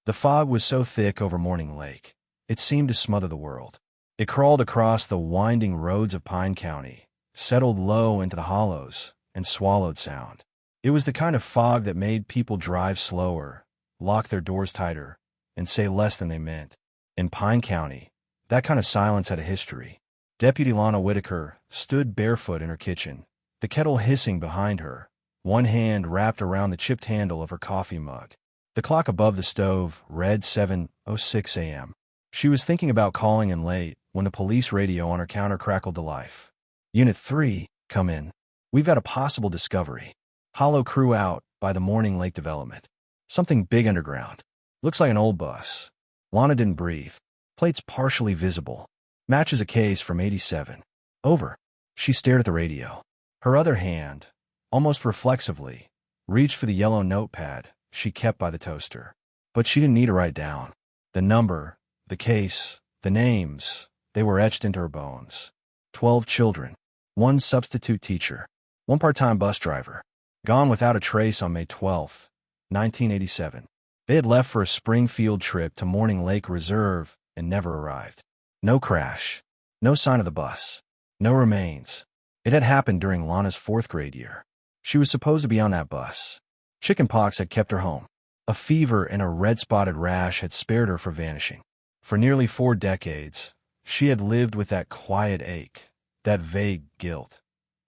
The fog was so thick over Morning Lake, it seemed to smother the world. It crawled across the winding roads of Pine County, settled low into the hollows, and swallowed sound. It was the kind of fog that made people drive slower, lock their doors tighter, and say less than they meant. In Pine County, that kind of silence had a history. Deputy Lana Whitaker stood barefoot in her kitchen, the kettle hissing behind her, one hand wrapped around the chipped handle of her coffee mug. The clock above the stove read 7:06 a.m. She was thinking about calling in late when the police radio on her counter crackled to life. Unit 3, come in. We've got a possible discovery. Hollow crew out by the Morning Lake development. Something big underground. Looks like an old bus. Lana didn't breathe. Plates partially visible. Matches a case from 87. Over. She stared at the radio. Her other hand, almost reflexively, reached for the yellow notepad she kept by the toaster. But she didn't need to write down. The number, the case, the names, they were etched into her bones. 12 children. 1 substitute teacher. 1 part-time bus driver. Gone without a trace on May 12, 1987. They had left for a Springfield trip to Morning Lake Reserve and never arrived. No crash. No sign of the bus. No remains. It had happened during Lana's 4th grade year. She was supposed to be on that bus. Chickenpox had kept her home. A fever and a red-spotted rash had spared her from vanishing. For nearly 4 decades, she had lived with that quiet ache, that vague guilt,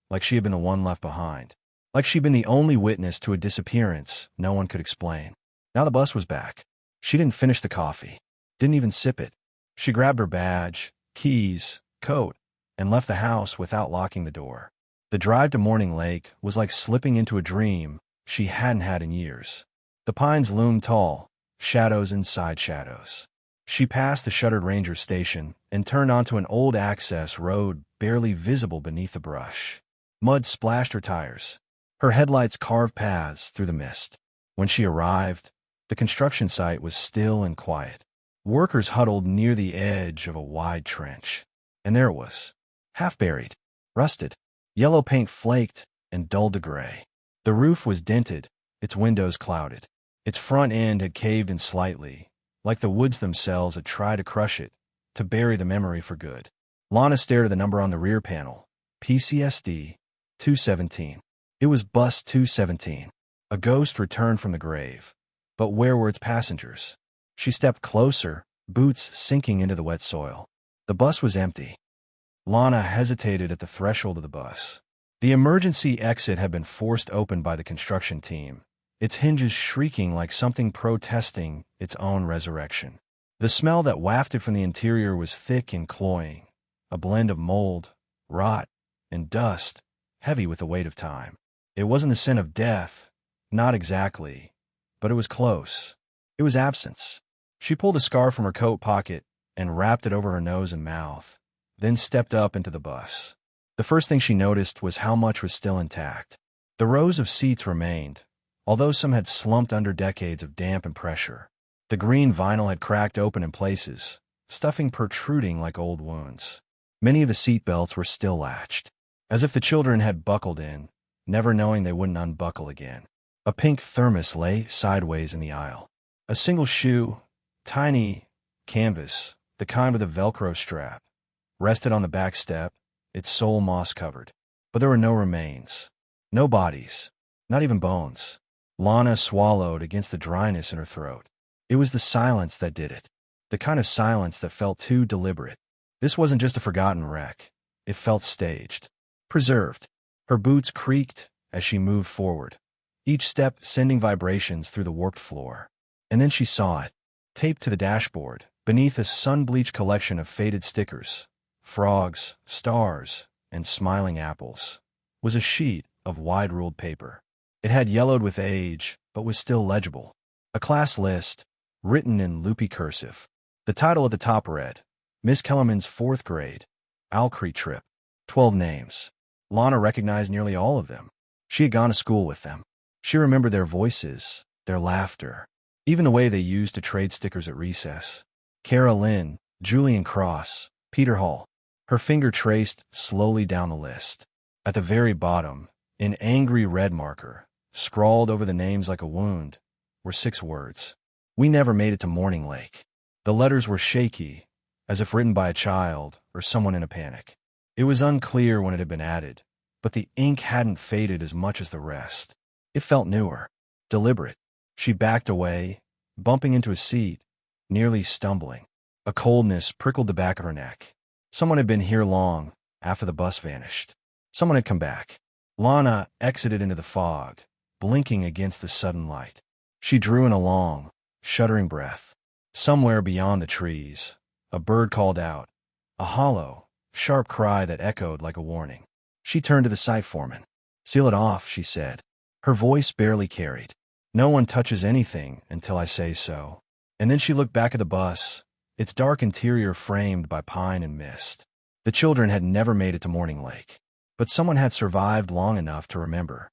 like she had been the one left behind, like she'd been the only witness to a disappearance no one could explain. Now the bus was back. She didn't finish the coffee, didn't even sip it. She grabbed her badge, keys, coat, and left the house without locking the door. The drive to Morning Lake was like slipping into a dream she hadn't had in years. The pines loomed tall, shadows inside shadows. She passed the shuttered ranger station and turned onto an old access road barely visible beneath the brush. Mud splashed her tires. Her headlights carved paths through the mist. When she arrived, the construction site was still and quiet. Workers huddled near the edge of a wide trench. And there it was, half-buried, rusted. Yellow paint flaked and dulled to gray. The roof was dented, its windows clouded. Its front end had caved in slightly, like the woods themselves had tried to crush it, to bury the memory for good. Lana stared at the number on the rear panel, PCSD 217. It was Bus 217. A ghost returned from the grave. But where were its passengers? She stepped closer, boots sinking into the wet soil. The bus was empty. Lana hesitated at the threshold of the bus. The emergency exit had been forced open by the construction team, its hinges shrieking like something protesting its own resurrection. The smell that wafted from the interior was thick and cloying, a blend of mold, rot, and dust, heavy with the weight of time. It wasn't the scent of death, not exactly, but it was close. It was absence. She pulled a scarf from her coat pocket and wrapped it over her nose and mouth, then stepped up into the bus. The first thing she noticed was how much was still intact. The rows of seats remained, although some had slumped under decades of damp and pressure. The green vinyl had cracked open in places, stuffing protruding like old wounds. Many of the seat belts were still latched, as if the children had buckled in, never knowing they wouldn't unbuckle again. A pink thermos lay sideways in the aisle. A single shoe, tiny, canvas, the kind with a Velcro strap, rested on the back step, its sole moss-covered. But there were no remains, no bodies, not even bones. Lana swallowed against the dryness in her throat. It was the silence that did it, the kind of silence that felt too deliberate. This wasn't just a forgotten wreck. It felt staged, preserved. Her boots creaked as she moved forward, each step sending vibrations through the warped floor. And then she saw it, taped to the dashboard, beneath a sun-bleached collection of faded stickers, frogs, stars, and smiling apples, was a sheet of wide-ruled paper. It had yellowed with age, but was still legible. A class list, written in loopy cursive. The title at the top read, Miss Kellerman's 4th grade, Alcree trip. 12 names. Lana recognized nearly all of them. She had gone to school with them. She remembered their voices, their laughter, even the way they used to trade stickers at recess. Kara Lynn, Julian Cross, Peter Hall. Her finger traced slowly down the list. At the very bottom, in angry red marker, scrawled over the names like a wound, were 6 words. We never made it to Morning Lake. The letters were shaky, as if written by a child or someone in a panic. It was unclear when it had been added, but the ink hadn't faded as much as the rest. It felt newer, deliberate. She backed away, bumping into a seat, nearly stumbling. A coldness prickled the back of her neck. Someone had been here long, after the bus vanished. Someone had come back. Lana exited into the fog, blinking against the sudden light. She drew in a long, shuddering breath. Somewhere beyond the trees, a bird called out, a hollow, sharp cry that echoed like a warning. She turned to the site foreman. "Seal it off," she said. Her voice barely carried. "No one touches anything until I say so." And then she looked back at the bus, its dark interior framed by pine and mist. The children had never made it to Morning Lake, but someone had survived long enough to remember.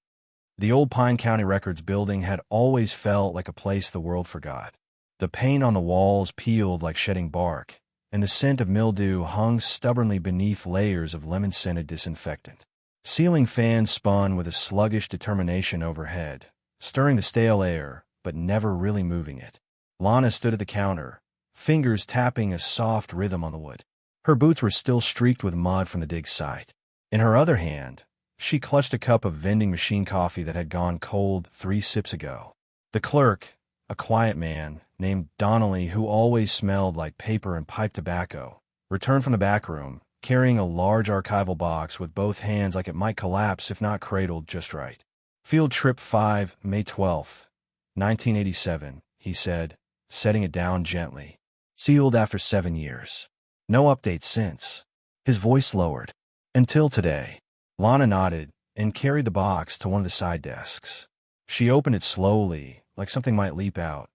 The old Pine County Records building had always felt like a place the world forgot. The paint on the walls peeled like shedding bark, and the scent of mildew hung stubbornly beneath layers of lemon-scented disinfectant. Ceiling fans spun with a sluggish determination overhead, stirring the stale air, but never really moving it. Lana stood at the counter, fingers tapping a soft rhythm on the wood. Her boots were still streaked with mud from the dig site. In her other hand, she clutched a cup of vending machine coffee that had gone cold 3 sips ago. The clerk, a quiet man named Donnelly who always smelled like paper and pipe tobacco, returned from the back room, carrying a large archival box with both hands like it might collapse if not cradled just right. "Field Trip 5, May 12th, 1987, he said, setting it down gently. "Sealed after 7 years. No updates since." His voice lowered. "Until today." Lana nodded and carried the box to one of the side desks. She opened it slowly, like something might leap out.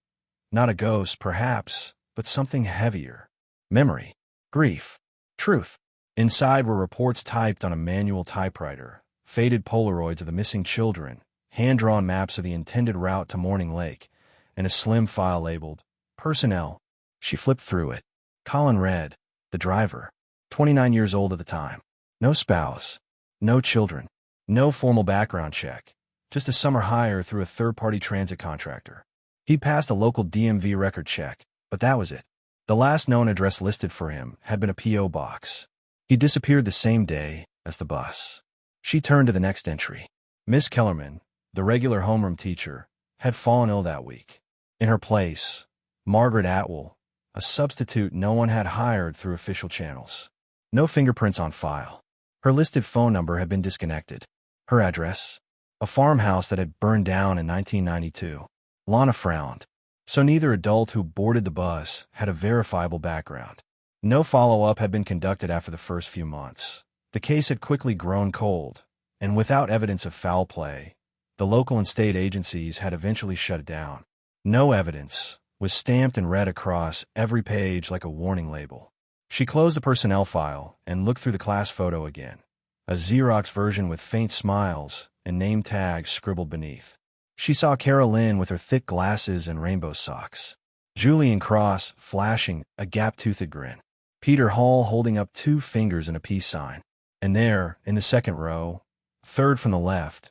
Not a ghost, perhaps, but something heavier. Memory. Grief. Truth. Inside were reports typed on a manual typewriter, faded Polaroids of the missing children, hand-drawn maps of the intended route to Morning Lake, and a slim file labeled, "Personnel." She flipped through it. Colin read. The driver. 29 years old at the time. No spouse. No children. No formal background check. Just a summer hire through a third-party transit contractor. He passed a local DMV record check, but that was it. The last known address listed for him had been a P.O. box. He disappeared the same day as the bus. She turned to the next entry. Miss Kellerman, the regular homeroom teacher, had fallen ill that week. In her place, Margaret Atwell, a substitute no one had hired through official channels. No fingerprints on file. Her listed phone number had been disconnected. Her address? A farmhouse that had burned down in 1992. Lana frowned. So neither adult who boarded the bus had a verifiable background. No follow-up had been conducted after the first few months. The case had quickly grown cold, and without evidence of foul play, the local and state agencies had eventually shut it down. No evidence was stamped and read across every page like a warning label. She closed the personnel file and looked through the class photo again, a Xerox version with faint smiles and name tags scribbled beneath. She saw Carol Lynn with her thick glasses and rainbow socks, Julian Cross flashing a gap-toothed grin, Peter Hall holding up 2 fingers in a peace sign, and there, in the second row, third from the left,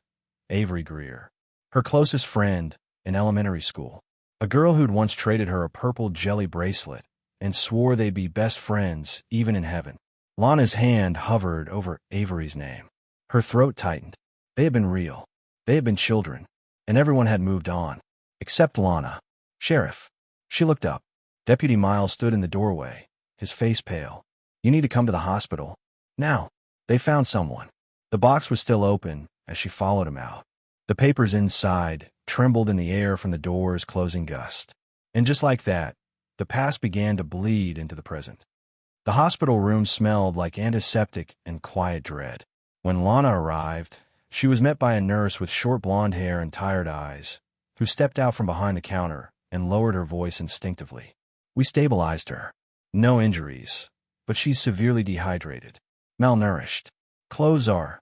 Avery Greer, her closest friend in elementary school, a girl who'd once traded her a purple jelly bracelet and swore they'd be best friends even in heaven. Lana's hand hovered over Avery's name. Her throat tightened. They had been real. They had been children. And everyone had moved on. Except Lana. "Sheriff." She looked up. Deputy Miles stood in the doorway, his face pale. "You need to come to the hospital. Now." They found someone. The box was still open as she followed him out. The papers inside trembled in the air from the door's closing gust. And just like that, the past began to bleed into the present. The hospital room smelled like antiseptic and quiet dread. When Lana arrived, she was met by a nurse with short blonde hair and tired eyes, who stepped out from behind the counter and lowered her voice instinctively. "We stabilized her. No injuries, but she's severely dehydrated. Malnourished. Clothes are—"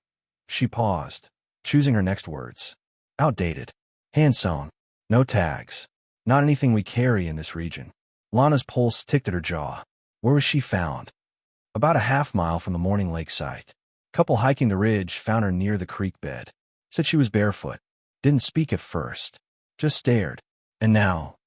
She paused, choosing her next words. "Outdated. Hand-sewn. No tags. Not anything we carry in this region." Lana's pulse ticked at her jaw. Where was she found? About a half-mile from the Morning Lake site. Couple hiking the ridge found her near the creek bed. Said she was barefoot. Didn't speak at first. Just stared. And now,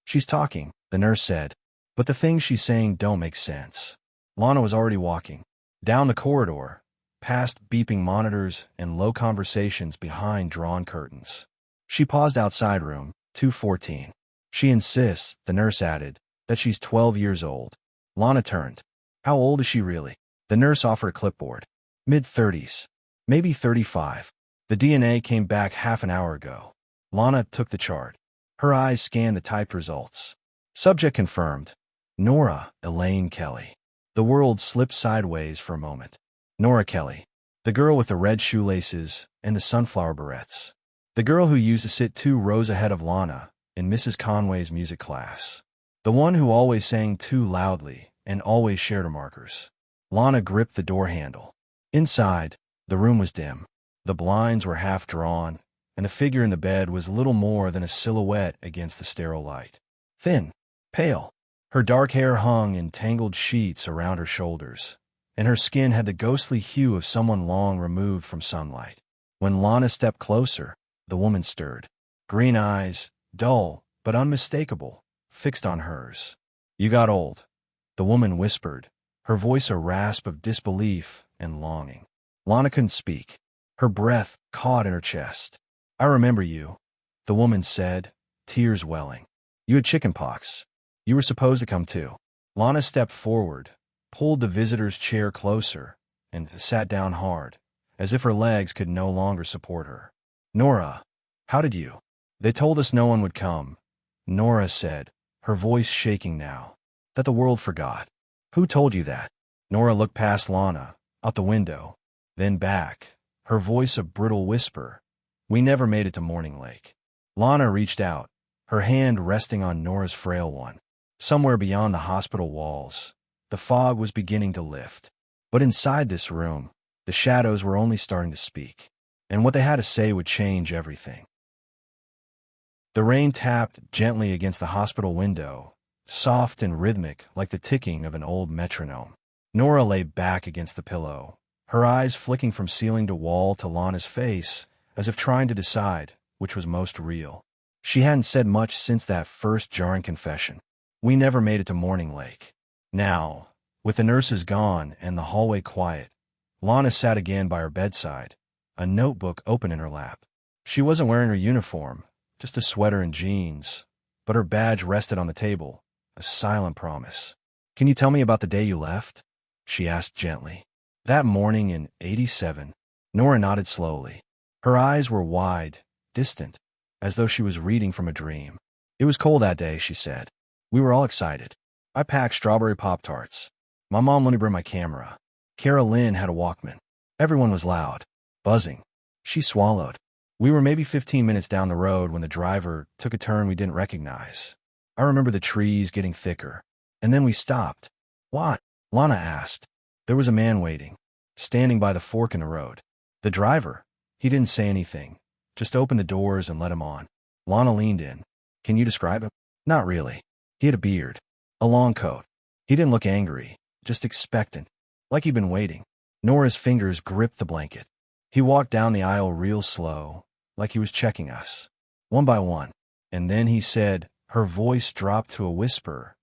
She's talking, the nurse said, but the things she's saying don't make sense. Lana was already walking. Down the corridor, past beeping monitors and low conversations behind drawn curtains. She paused outside room 214. She insists, the nurse added, that she's 12 years old. Lana turned. How old is she really? The nurse offered a clipboard. Mid-30s. Maybe 35. The DNA came back half an hour ago. Lana took the chart. Her eyes scanned the typed results. Subject confirmed. Nora Elaine Kelly. The world slipped sideways for a moment. Nora Kelly. The girl with the red shoelaces and the sunflower barrettes. The girl who used to sit 2 rows ahead of Lana in Mrs. Conway's music class. The one who always sang too loudly and always shared her markers. Lana gripped the door handle. Inside, the room was dim. The blinds were half drawn, and the figure in the bed was little more than a silhouette against the sterile light. Thin, pale. Her dark hair hung in tangled sheets around her shoulders, and her skin had the ghostly hue of someone long removed from sunlight. When Lana stepped closer, the woman stirred. Green eyes, dull but unmistakable, fixed on hers. You got old, the woman whispered, her voice a rasp of disbelief and longing. Lana couldn't speak. Her breath caught in her chest. I remember you, the woman said, tears welling. You had chickenpox. You were supposed to come too. Lana stepped forward, pulled the visitor's chair closer, and sat down hard, as if her legs could no longer support her. Nora, how did you? They told us no one would come, Nora said, her voice shaking now. That the world forgot. Who told you that? Nora looked past Lana, out the window, then back, her voice a brittle whisper. We never made it to Morning Lake. Lana reached out, her hand resting on Nora's frail one. Somewhere beyond the hospital walls, the fog was beginning to lift. But inside this room, the shadows were only starting to speak, and what they had to say would change everything. The rain tapped gently against the hospital window, soft and rhythmic like the ticking of an old metronome. Nora lay back against the pillow, her eyes flicking from ceiling to wall to Lana's face, as if trying to decide which was most real. She hadn't said much since that first jarring confession. We never made it to Morning Lake. Now, with the nurses gone and the hallway quiet, Lana sat again by her bedside, a notebook open in her lap. She wasn't wearing her uniform, just a sweater and jeans, but her badge rested on the table, a silent promise. Can you tell me about the day you left? She asked gently. That morning in '87, Nora nodded slowly. Her eyes were wide, distant, as though she was reading from a dream. It was cold that day, she said. We were all excited. I packed strawberry Pop-Tarts. My mom let me bring my camera. Cara Lynn had a Walkman. Everyone was loud, buzzing. She swallowed. We were maybe 15 minutes down the road when the driver took a turn we didn't recognize. I remember the trees getting thicker. And then we stopped. What? Lana asked. There was a man waiting, standing by the fork in the road. The driver. He didn't say anything, just opened the doors and let him on. Lana leaned in. Can you describe him? Not really. He had a beard, a long coat. He didn't look angry, just expectant, like he'd been waiting. Nora's fingers gripped the blanket. He walked down the aisle real slow, like he was checking us, one by one. And then he said, her voice dropped to a whisper,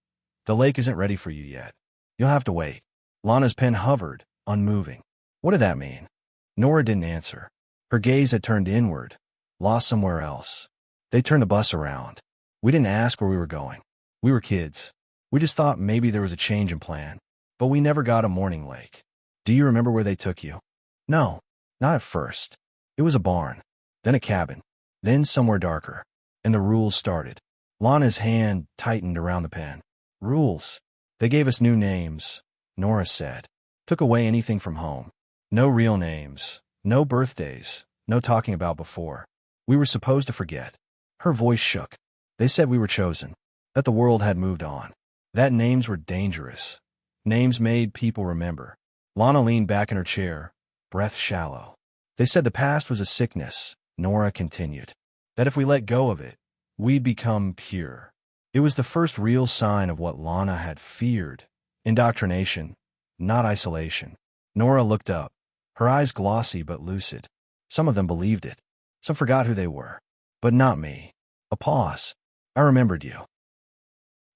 the lake isn't ready for you yet. You'll have to wait. Lana's pen hovered, unmoving. What did that mean? Nora didn't answer. Her gaze had turned inward, lost somewhere else. They turned the bus around. We didn't ask where we were going. We were kids. We just thought maybe there was a change in plan. But we never got a Morning Lake. Do you remember where they took you? No, not at first. It was a barn, then a cabin, then somewhere darker. And the rules started. Lana's hand tightened around the pen. Rules. They gave us new names, Nora said. Took away anything from home. No real names, no birthdays, no talking about before. We were supposed to forget. Her voice shook. They said we were chosen, that the world had moved on, that names were dangerous. Names made people remember. Lana leaned back in her chair, breath shallow. They said the past was a sickness, Nora continued. That if we let go of it, we'd become pure. It was the first real sign of what Lana had feared. Indoctrination, not isolation. Nora looked up, her eyes glossy but lucid. Some of them believed it. Some forgot who they were. But not me. A pause. I remembered you.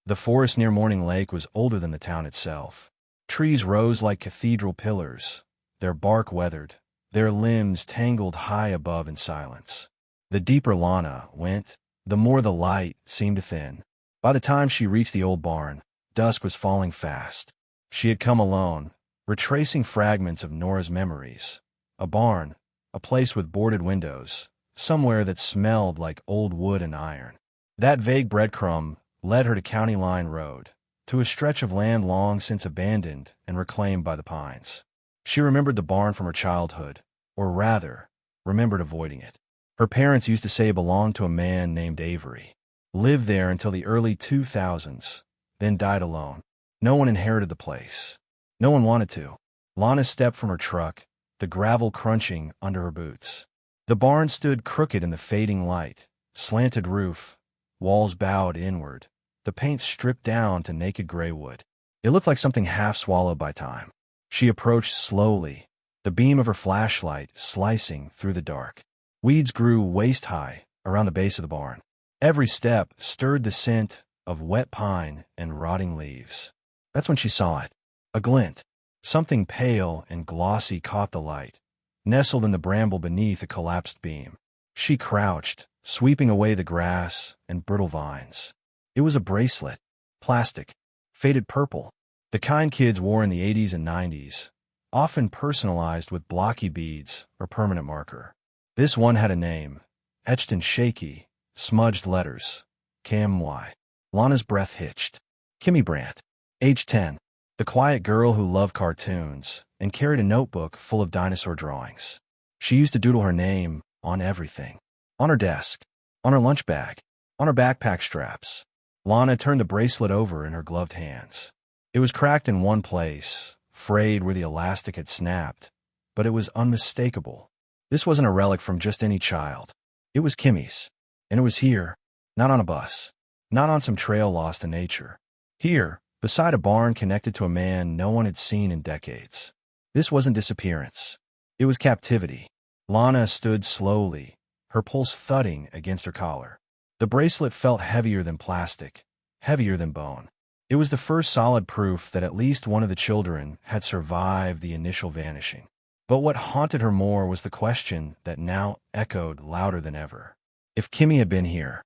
The forest near Morning Lake was older than the town itself. Trees rose like cathedral pillars, their bark weathered, their limbs tangled high above in silence. The deeper Lana went, the more the light seemed to thin. By the time she reached the old barn, dusk was falling fast. She had come alone, retracing fragments of Nora's memories. A barn, a place with boarded windows, somewhere that smelled like old wood and iron. That vague breadcrumb led her to County Line Road, to a stretch of land long since abandoned and reclaimed by the pines. She remembered the barn from her childhood, or rather, remembered avoiding it. Her parents used to say it belonged to a man named Avery. Lived there until the early 2000s, then died alone. No one inherited the place. No one wanted to. Lana stepped from her truck, the gravel crunching under her boots. The barn stood crooked in the fading light, slanted roof, walls bowed inward, the paint stripped down to naked gray wood. It looked like something half swallowed by time. She approached slowly, the beam of her flashlight slicing through the dark. Weeds grew waist-high around the base of the barn. Every step stirred the scent of wet pine and rotting leaves. That's when she saw it. A glint. Something pale and glossy caught the light, nestled in the bramble beneath a collapsed beam. She crouched, sweeping away the grass and brittle vines. It was a bracelet, plastic, faded purple, the kind kids wore in the 80s and 90s, often personalized with blocky beads or permanent marker. This one had a name, etched in shaky, smudged letters, KMY. Lana's breath hitched. Kimmy Brandt, age 10, the quiet girl who loved cartoons and carried a notebook full of dinosaur drawings. She used to doodle her name on everything. On her desk, on her lunch bag, on her backpack straps. Lana turned the bracelet over in her gloved hands. It was cracked in one place, frayed where the elastic had snapped, but it was unmistakable. This wasn't a relic from just any child. It was Kimmy's. And it was here, not on a bus, not on some trail lost in nature. Here, beside a barn connected to a man no one had seen in decades. This wasn't disappearance. It was captivity. Lana stood slowly, her pulse thudding against her collar. The bracelet felt heavier than plastic, heavier than bone. It was the first solid proof that at least one of the children had survived the initial vanishing. But what haunted her more was the question that now echoed louder than ever. If Kimmy had been here,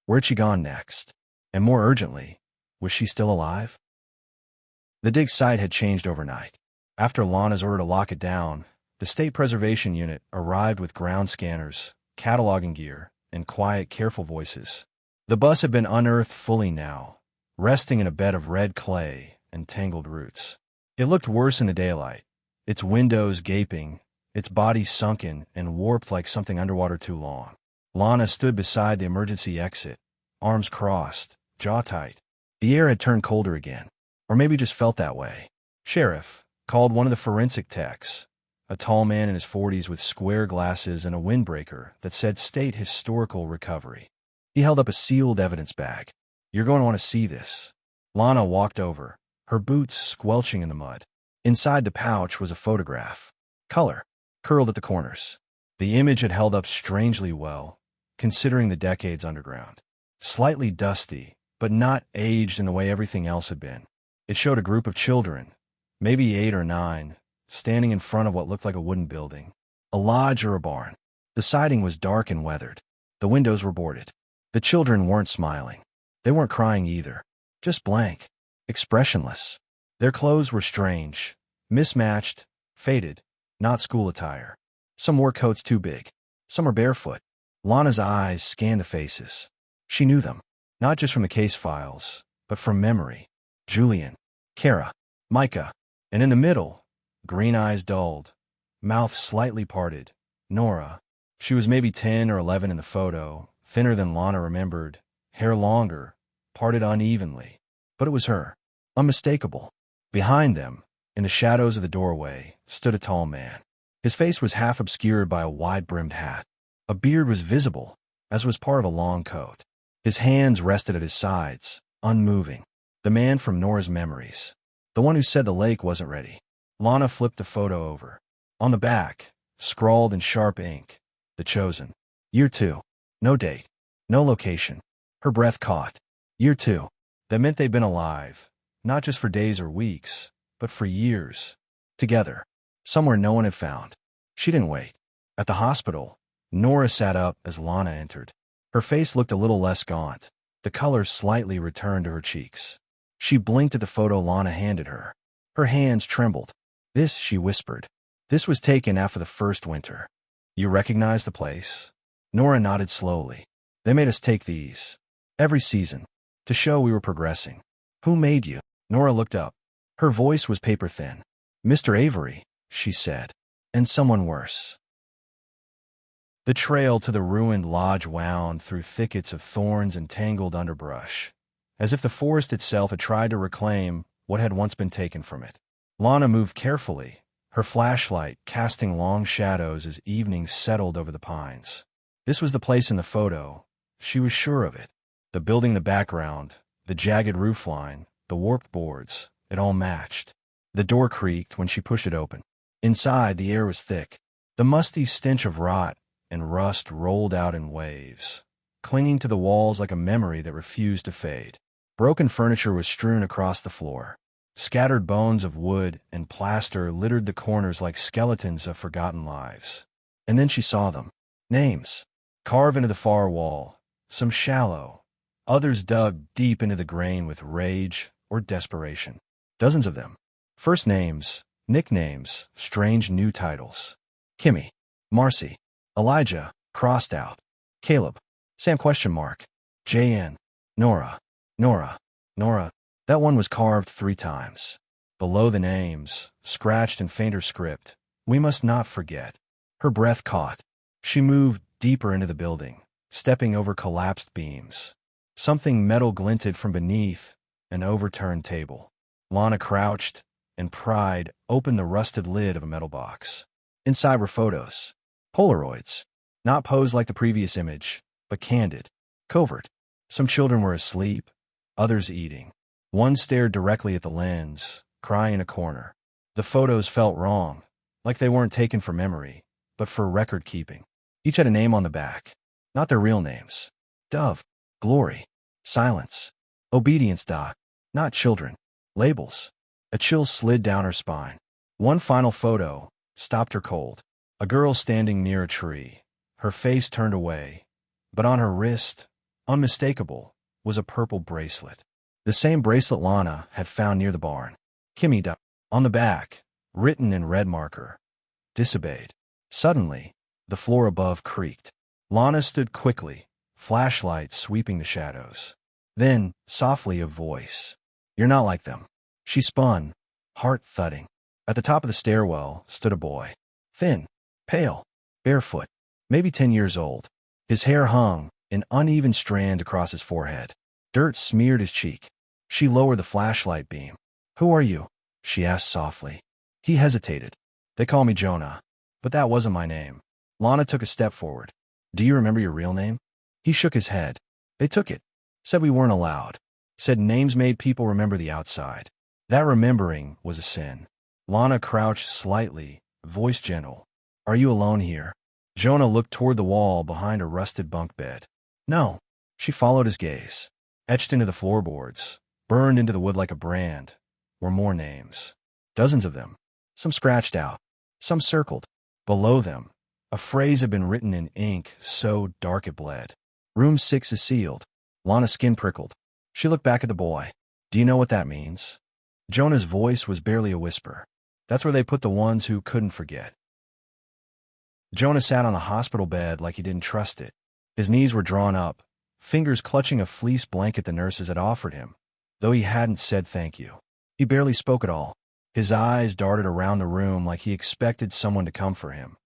where'd she gone next? And more urgently, was she still alive? The dig site had changed overnight. After Lana's order to lock it down, the State Preservation Unit arrived with ground scanners, cataloging gear, and quiet, careful voices. The bus had been unearthed fully now, resting in a bed of red clay and tangled roots. It looked worse in the daylight, its windows gaping, its body sunken and warped like something underwater too long. Lana stood beside the emergency exit, arms crossed, jaw tight. The air had turned colder again, or maybe just felt that way. Sheriff called one of the forensic techs, a tall man in his 40s with square glasses and a windbreaker that said State Historical Recovery. He held up a sealed evidence bag. "You're going to want to see this." Lana walked over, her boots squelching in the mud. Inside the pouch was a photograph. Color, curled at the corners. The image had held up strangely well, considering the decades underground. Slightly dusty, but not aged in the way everything else had been. It showed a group of children, maybe 8 or 9, standing in front of what looked like a wooden building. A lodge or a barn. The siding was dark and weathered. The windows were boarded. The children weren't smiling. They weren't crying either. Just blank. Expressionless. Their clothes were strange. Mismatched. Faded. Not school attire. Some wore coats too big. Some were barefoot. Lana's eyes scanned the faces. She knew them. Not just from the case files, but from memory. Julian. Kara. Micah. And in the middle, green eyes dulled, mouth slightly parted, Nora. She was maybe 10 or 11 in the photo, thinner than Lana remembered, hair longer, parted unevenly. But it was her. Unmistakable. Behind them, in the shadows of the doorway, stood a tall man. His face was half obscured by a wide-brimmed hat. A beard was visible, as was part of a long coat. His hands rested at his sides, unmoving. The man from Nora's memories. The one who said the lake wasn't ready. Lana flipped the photo over. On the back, scrawled in sharp ink, The Chosen. Year 2. No date. No location. Her breath caught. Year 2. That meant they'd been alive, not just for days or weeks, but for years. Together. Somewhere no one had found. She didn't wait. At the hospital, Nora sat up as Lana entered. Her face looked a little less gaunt. The color slightly returned to her cheeks. She blinked at the photo Lana handed her. Her hands trembled. This, she whispered. This was taken after the first winter. You recognize the place? Nora nodded slowly. They made us take these. Every season. To show we were progressing. Who made you? Nora looked up. Her voice was paper thin. Mr. Avery, she said. And someone worse. The trail to the ruined lodge wound through thickets of thorns and tangled underbrush, as if the forest itself had tried to reclaim what had once been taken from it. Lana moved carefully, her flashlight casting long shadows as evening settled over the pines. This was the place in the photo. She was sure of it. The building in the background, the jagged roofline, the warped boards, it all matched. The door creaked when she pushed it open. Inside, the air was thick. The musty stench of rot and rust rolled out in waves, clinging to the walls like a memory that refused to fade. Broken furniture was strewn across the floor. Scattered bones of wood and plaster littered the corners like skeletons of forgotten lives. And then she saw them. Names. Carved into the far wall. Some shallow. Others dug deep into the grain with rage or desperation. Dozens of them. First names, nicknames, strange new titles. Kimmy. Marcy. Elijah, crossed out. Caleb. Sam ? J.N. Nora. Nora. That one was carved 3 times. Below the names, scratched in fainter script, we must not forget. Her breath caught. She moved deeper into the building, stepping over collapsed beams. Something metal glinted from beneath an overturned table. Lana crouched, and pride opened the rusted lid of a metal box. Inside were photos. Polaroids. Not posed like the previous image, but candid. Covert. Some children were asleep, others eating. One stared directly at the lens, crying in a corner. The photos felt wrong, like they weren't taken for memory, but for record keeping. Each had a name on the back. Not their real names. Dove. Glory. Silence. Obedience. Not children. Labels. A chill slid down her spine. One final photo stopped her cold. A girl standing near a tree, her face turned away, but on her wrist, unmistakable, was a purple bracelet. The same bracelet Lana had found near the barn. Kimmy. On the back, written in red marker. Disobeyed. Suddenly, the floor above creaked. Lana stood quickly, flashlight sweeping the shadows. Then, softly, a voice. You're not like them. She spun, heart thudding. At the top of the stairwell stood a boy. Thin, pale, barefoot, maybe 10 years old. His hair hung, an uneven strand across his forehead. Dirt smeared his cheek. She lowered the flashlight beam. Who are you? She asked softly. He hesitated. They call me Jonah, but that wasn't my name. Lana took a step forward. Do you remember your real name? He shook his head. They took it. Said we weren't allowed. Said names made people remember the outside. That remembering was a sin. Lana crouched slightly, voice gentle. Are you alone here? Jonah looked toward the wall behind a rusted bunk bed. No. She followed his gaze. Etched into the floorboards, burned into the wood like a brand, were more names. Dozens of them. Some scratched out. Some circled. Below them, a phrase had been written in ink so dark it bled. Room 6 is sealed. Lana's skin prickled. She looked back at the boy. Do you know what that means? Jonah's voice was barely a whisper. That's where they put the ones who couldn't forget. Jonah sat on the hospital bed like he didn't trust it. His knees were drawn up, fingers clutching a fleece blanket the nurses had offered him, though he hadn't said thank you. He barely spoke at all. His eyes darted around the room like he expected someone to come for him.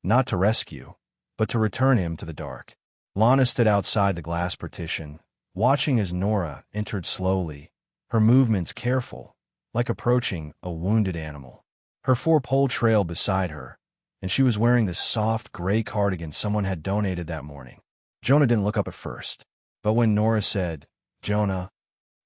Not to rescue, but to return him to the dark. Lana stood outside the glass partition, watching as Nora entered slowly, her movements careful, like approaching a wounded animal. Her 4-pole trailed beside her, and she was wearing the soft gray cardigan someone had donated that morning. Jonah didn't look up at first, but when Nora said, Jonah,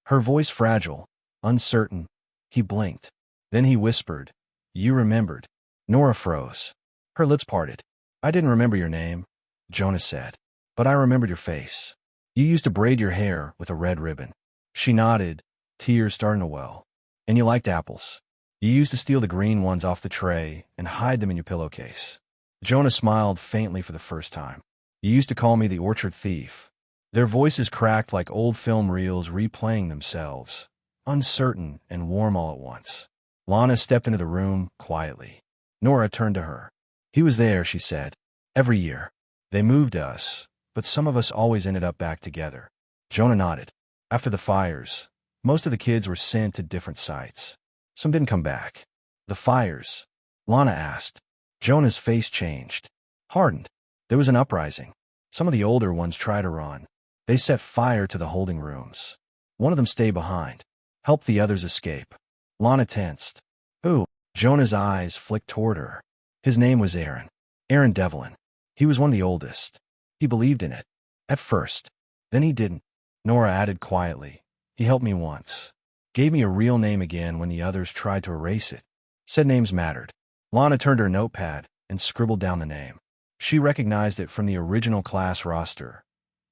her voice fragile, uncertain, he blinked. Then he whispered, You remembered. Nora froze. Her lips parted. I didn't remember your name, Jonah said, but I remembered your face. You used to braid your hair with a red ribbon. She nodded, tears starting to well. And you liked apples. You used to steal the green ones off the tray and hide them in your pillowcase. Jonah smiled faintly for the first time. You used to call me the orchard thief. Their voices cracked like old film reels replaying themselves, uncertain and warm all at once. Lana stepped into the room quietly. Nora turned to her. He was there, she said. Every year. They moved us, but some of us always ended up back together. Jonah nodded. After the fires, most of the kids were sent to different sites. Some didn't come back. The fires? Lana asked. Jonah's face changed. Hardened. There was an uprising. Some of the older ones tried to run. They set fire to the holding rooms. One of them stayed behind. Helped the others escape. Lana tensed. Who? Jonah's eyes flicked toward her. His name was Aaron. Aaron Devlin. He was one of the oldest. He believed in it. At first. Then he didn't. Nora added quietly. He helped me once. Gave me a real name again when the others tried to erase it. Said names mattered. Lana turned her notepad and scribbled down the name. She recognized it from the original class roster.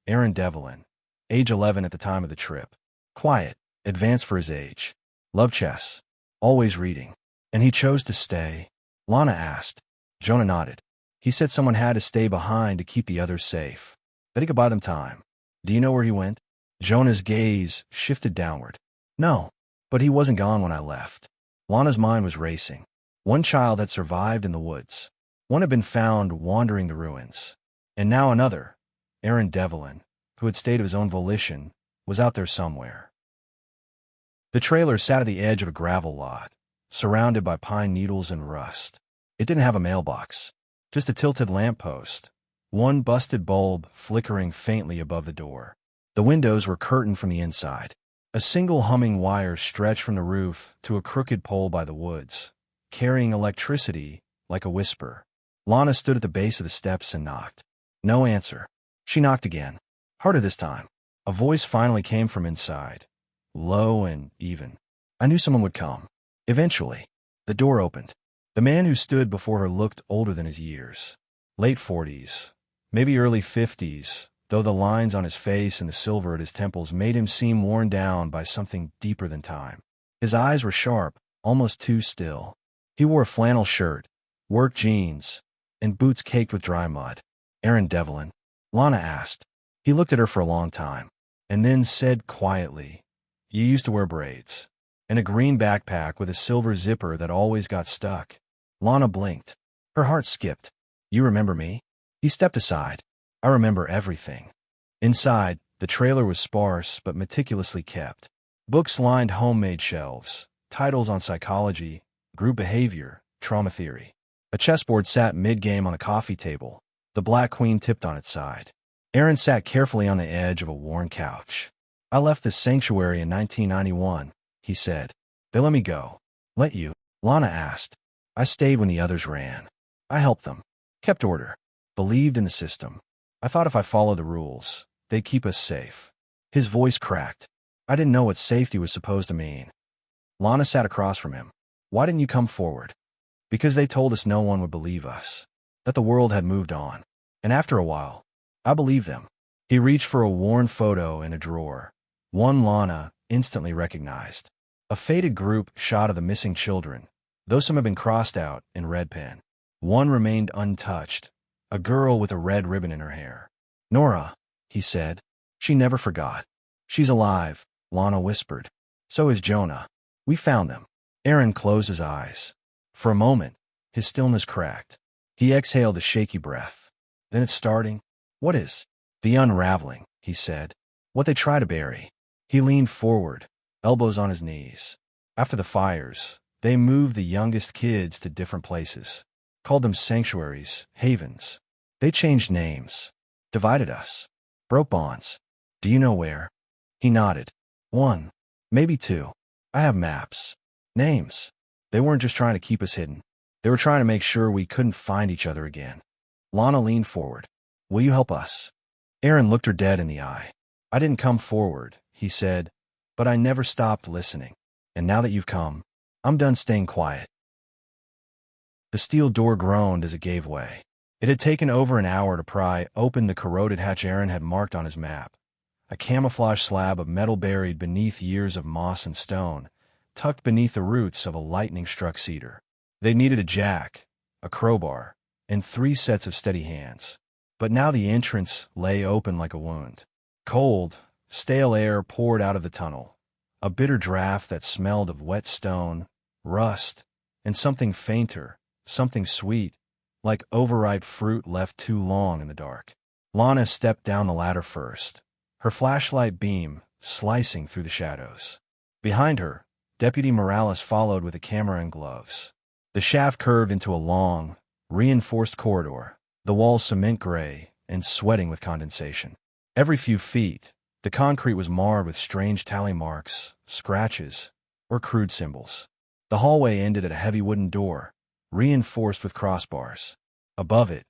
Aaron Devlin. Age 11 at the time of the trip. Quiet. Advanced for his age. Loved chess. Always reading. And he chose to stay? Lana asked. Jonah nodded. He said someone had to stay behind to keep the others safe. That he could buy them time. Do you know where he went? Jonah's gaze shifted downward. No, but he wasn't gone when I left. Lana's mind was racing. One child had survived in the woods. One had been found wandering the ruins. And now another, Aaron Devlin, who had stayed of his own volition, was out there somewhere. The trailer sat at the edge of a gravel lot, surrounded by pine needles and rust. It didn't have a mailbox, just a tilted lamppost, one busted bulb flickering faintly above the door. The windows were curtained from the inside. A single humming wire stretched from the roof to a crooked pole by the woods, carrying electricity like a whisper. Lana stood at the base of the steps and knocked. No answer. She knocked again. Harder this time. A voice finally came from inside, low and even. I knew someone would come. Eventually. The door opened. The man who stood before her looked older than his years. Late 40s, maybe early 50s, though the lines on his face and the silver at his temples made him seem worn down by something deeper than time. His eyes were sharp, almost too still. He wore a flannel shirt, work jeans, and boots caked with dry mud. Aaron Devlin? Lana asked. He looked at her for a long time, and then said quietly, You used to wear braids, and a green backpack with a silver zipper that always got stuck. Lana blinked. Her heart skipped. You remember me? He stepped aside. I remember everything. Inside, the trailer was sparse but meticulously kept. Books lined homemade shelves, titles on psychology, group behavior, trauma theory. A chessboard sat mid-game on a coffee table, the black queen tipped on its side. Aaron sat carefully on the edge of a worn couch. I left this sanctuary in 1991, he said. They let me go. Let you? Lana asked. I stayed when the others ran. I helped them. Kept order. Believed in the system. I thought if I followed the rules, they'd keep us safe. His voice cracked. I didn't know what safety was supposed to mean. Lana sat across from him. Why didn't you come forward? Because they told us no one would believe us, that the world had moved on. And after a while, I believed them. He reached for a worn photo in a drawer. One Lana instantly recognized. A faded group shot of the missing children, though some had been crossed out in red pen. One remained untouched, a girl with a red ribbon in her hair. Nora, he said. She never forgot. She's alive, Lana whispered. So is Jonah. We found them. Aaron closed his eyes. For a moment, his stillness cracked. He exhaled a shaky breath. Then it's starting. What is? The unraveling, he said. What they try to bury. He leaned forward, elbows on his knees. After the fires, they moved the youngest kids to different places. Called them sanctuaries, havens. They changed names. Divided us. Broke bonds. Do you know where? He nodded. 1. Maybe 2. I have maps. Names. They weren't just trying to keep us hidden. They were trying to make sure we couldn't find each other again. Lana leaned forward. Will you help us? Aaron looked her dead in the eye. I didn't come forward, he said, but I never stopped listening. And now that you've come, I'm done staying quiet. The steel door groaned as it gave way. It had taken over an hour to pry open the corroded hatch Aaron had marked on his map. a camouflage slab of metal buried beneath years of moss and stone, tucked beneath the roots of a lightning-struck cedar. They needed a jack, a crowbar, and 3 sets of steady hands. But now the entrance lay open like a wound. Cold, stale air poured out of the tunnel, a bitter draft that smelled of wet stone, rust, and something fainter, something sweet, like overripe fruit left too long in the dark. Lana stepped down the ladder first, her flashlight beam slicing through the shadows. Behind her, Deputy Morales followed with a camera and gloves. The shaft curved into a long, reinforced corridor, the walls cement gray and sweating with condensation. Every few feet, the concrete was marred with strange tally marks, scratches, or crude symbols. The hallway ended at a heavy wooden door, reinforced with crossbars. Above it,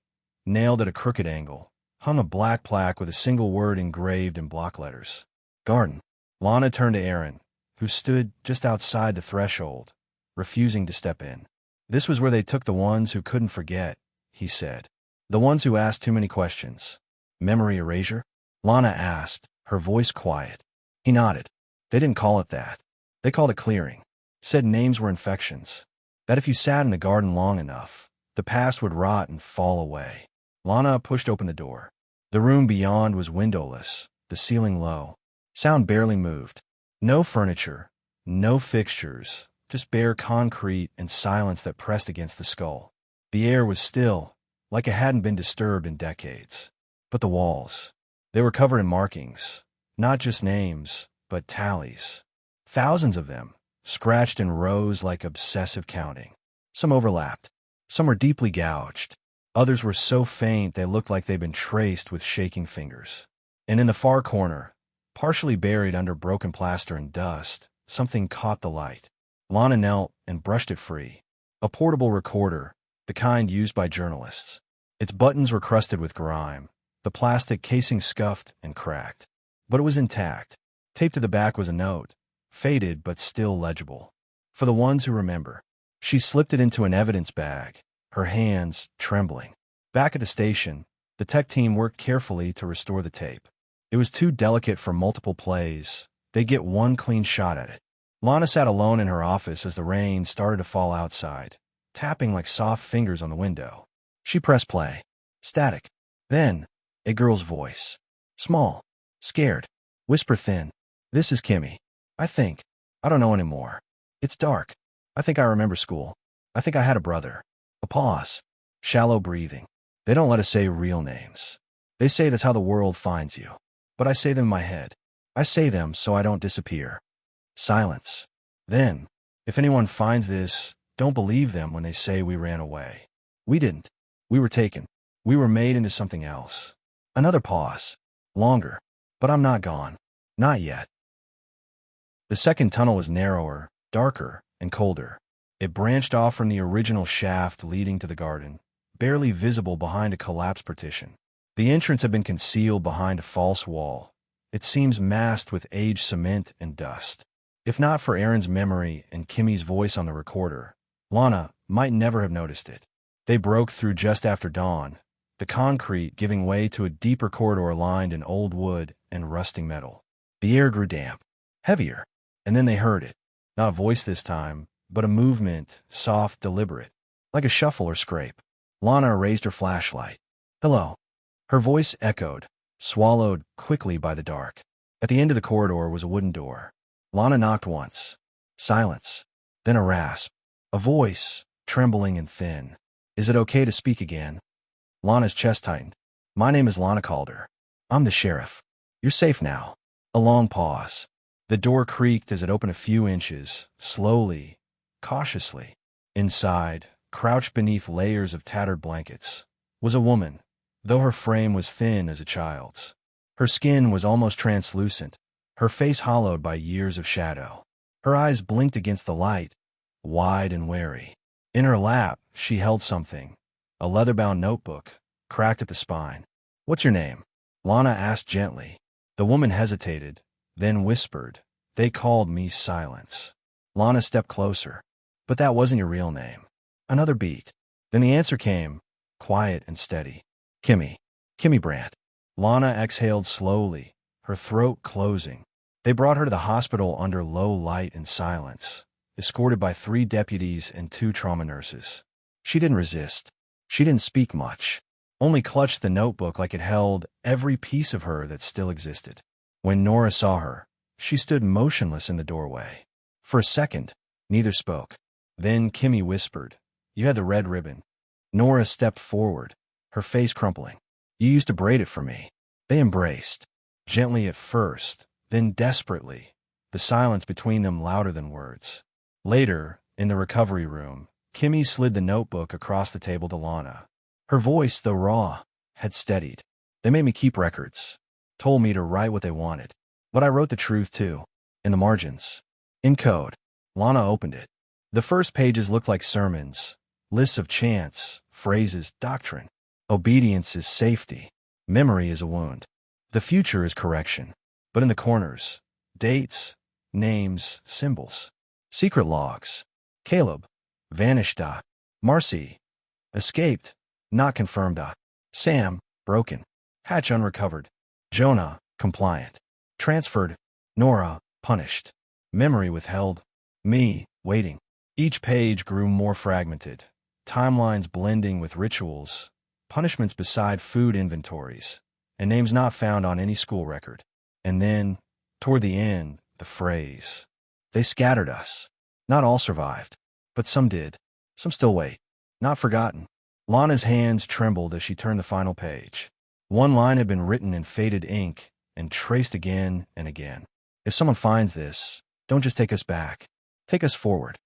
nailed at a crooked angle, hung a black plaque with a single word engraved in block letters. Garden. Lana turned to Aaron, who stood just outside the threshold, refusing to step in. This was where they took the ones who couldn't forget, he said. The ones who asked too many questions. Memory erasure? Lana asked, her voice quiet. He nodded. They didn't call it that. They called it clearing. Said names were infections. That if you sat in the garden long enough, the past would rot and fall away. Lana pushed open the door. The room beyond was windowless, the ceiling low. Sound barely moved. No furniture, no fixtures, just bare concrete and silence that pressed against the skull. The air was still, like it hadn't been disturbed in decades. But the walls, they were covered in markings, not just names, but tallies. Thousands of them, scratched in rows like obsessive counting. Some overlapped. Some were deeply gouged. Others were so faint they looked like they'd been traced with shaking fingers. And in the far corner, partially buried under broken plaster and dust, something caught the light. Lana knelt and brushed it free. A portable recorder, the kind used by journalists. Its buttons were crusted with grime, the plastic casing scuffed and cracked. But it was intact. Taped to the back was a note, faded but still legible. For the ones who remember. She slipped it into an evidence bag, her hands trembling. Back at the station, the tech team worked carefully to restore the tape. It was too delicate for multiple plays. They'd get one clean shot at it. Lana sat alone in her office as the rain started to fall outside, tapping like soft fingers on the window. She pressed play. Static. Then, a girl's voice. Small. Scared. Whisper thin. This is Kimmy. I think. I don't know anymore. It's dark. I think I remember school. I think I had a brother. A pause. Shallow breathing. They don't let us say real names. They say that's how the world finds you. But I say them in my head. I say them so I don't disappear. Silence. Then, if anyone finds this, don't believe them when they say we ran away. We didn't. We were taken. We were made into something else. Another pause. Longer. But I'm not gone. Not yet. The second tunnel was narrower, darker, and colder. It branched off from the original shaft leading to the garden, barely visible behind a collapsed partition. The entrance had been concealed behind a false wall. It seems masked with aged cement and dust. If not for Aaron's memory and Kimmy's voice on the recorder, Lana might never have noticed it. They broke through just after dawn, the concrete giving way to a deeper corridor lined in old wood and rusting metal. The air grew damp, heavier, and then they heard it. Not a voice this time, but a movement, soft, deliberate, like a shuffle or scrape. Lana raised her flashlight. Hello. Her voice echoed, swallowed quickly by the dark. At the end of the corridor was a wooden door. Lana knocked once. Silence. Then a rasp. A voice, trembling and thin. Is it okay to speak again? Lana's chest tightened. My name is Lana Calder. I'm the sheriff. You're safe now. A long pause. The door creaked as it opened a few inches, slowly, cautiously. Inside, crouched beneath layers of tattered blankets, was a woman, though her frame was thin as a child's. Her skin was almost translucent, her face hollowed by years of shadow. Her eyes blinked against the light, wide and wary. In her lap, she held something, a leather-bound notebook, cracked at the spine. What's your name? Lana asked gently. The woman hesitated, then whispered, They called me Silence. Lana stepped closer. But that wasn't your real name. Another beat. Then the answer came, quiet and steady. Kimmy. Kimmy Brandt. Lana exhaled slowly, her throat closing. They brought her to the hospital under low light and silence, escorted by 3 deputies and 2 trauma nurses. She didn't resist. She didn't speak much, only clutched the notebook like it held every piece of her that still existed. When Nora saw her, she stood motionless in the doorway. For a second, neither spoke. Then Kimmy whispered, "You had the red ribbon." Nora stepped forward, her face crumpling. "You used to braid it for me." They embraced, gently at first, then desperately, the silence between them louder than words. Later, in the recovery room, Kimmy slid the notebook across the table to Lana. Her voice, though raw, had steadied. "They made me keep records, told me to write what they wanted. But I wrote the truth, too, in the margins. In code." Lana opened it. The first pages looked like sermons, lists of chants, phrases, doctrine. Obedience is safety. Memory is a wound. The future is correction. But in the corners, dates, names, symbols. Secret logs. Caleb, vanished. Marcy, escaped, not confirmed. Sam, broken. Hatch unrecovered. Jonah, compliant. Transferred. Nora, punished. Memory withheld. Me, waiting. Each page grew more fragmented, timelines blending with rituals, punishments beside food inventories, and names not found on any school record. And then, toward the end, the phrase. They scattered us. Not all survived, but some did. Some still wait. Not forgotten. Lana's hands trembled as she turned the final page. One line had been written in faded ink and traced again and again. "If someone finds this, don't just take us back. Take us forward."